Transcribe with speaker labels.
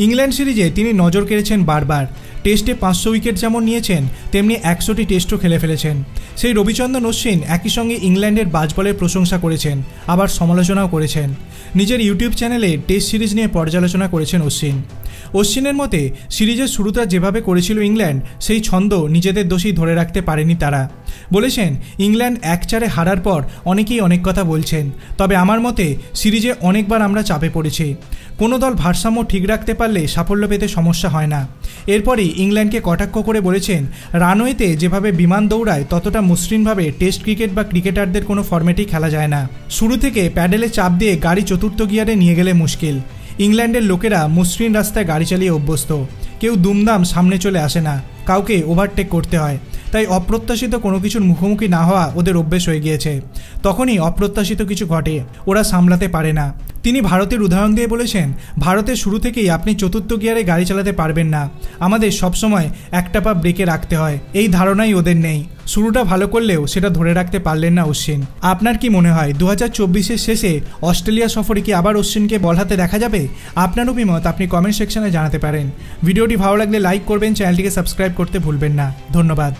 Speaker 1: England সিরিজে তিনি নজর কেড়েছেন বারবার। টেস্টে 500 উইকেট যেমন নিয়েছেন, তেমনি 100টি টেস্টও খেলে ফেলেছেন। সেই রবিচন্দ্রন অশ্বিন একই সঙ্গে ইংল্যান্ডের বাজবলের প্রশংসা করেছেন, আবার সমালোচনাও করেছেন। নিজের ইউটিউব চ্যানেলে টেস্ট সিরিজ নিয়ে পর্যালোচনা করেছেন অশ্বিনের মতে সিরিজের শুরুটা যেভাবে করেছিল ইংল্যান্ড, সেই ছন্দ নিজেদের দোষেই ধরে রাখতে পারেনি তারা। বলেছেন, ইংল্যান্ড 1-4 হারার পর অনেকেই অনেক কথা বলছেন, তবে আমার মতে সিরিজে অনেকবার আমরা চাপে পড়েছি। কোনো দল ভারসাম্য ঠিক রাখতে পারলে সাফল্য পেতে সমস্যা হয় না। এরপরই ইংল্যান্ডকে কটাক্ষ করে বলেছেন, রানওয়েতে যেভাবে বিমান দৌড়ায় ততটা মসৃণভাবে টেস্ট ক্রিকেট বা ক্রিকেটারদের কোনো ফরম্যাটেই খেলা যায় না। শুরু থেকে প্যাডেলে চাপ দিয়ে গাড়ি চতুর্থ গিয়ারে নিয়ে গেলে মুশকিল। ইংল্যান্ডের লোকেরা মসৃণ রাস্তায় গাড়ি চালিয়ে অভ্যস্ত, কেউ দুমদাম সামনে চলে আসে না, কাউকে ওভারটেক করতে হয়। তাই অপ্রত্যাশিত কোনো কিছুর মুখোমুখি না হওয়া ওদের অভ্যেস হয়ে গিয়েছে। তখনই অপ্রত্যাশিত কিছু ঘটে, ওরা সামলাতে পারে না। তিনি ভারতের উদাহরণ দিয়ে বলেছেন, ভারতের শুরু থেকেই আপনি চতুর্থ গিয়ারে গাড়ি চালাতে পারবেন না, আমাদের সবসময় একটা পা ব্রেকে রাখতে হয়, এই ধারণাই ওদের নেই। শুরুটা ভালো করলেও সেটা ধরে রাখতে পারলেন না অশ্বিন। আপনার কি মনে হয় 2024-এর শেষে অস্ট্রেলিয়া সফরে কি আবার অশ্বিনকে বল হাতে দেখা যাবে? আপনার অভিমত আপনি কমেন্ট সেকশনে জানাতে পারেন। ভিডিওটি ভালো লাগলে লাইক করবেন, চ্যানেলটিকে সাবস্ক্রাইব করতে ভুলবেন না। ধন্যবাদ।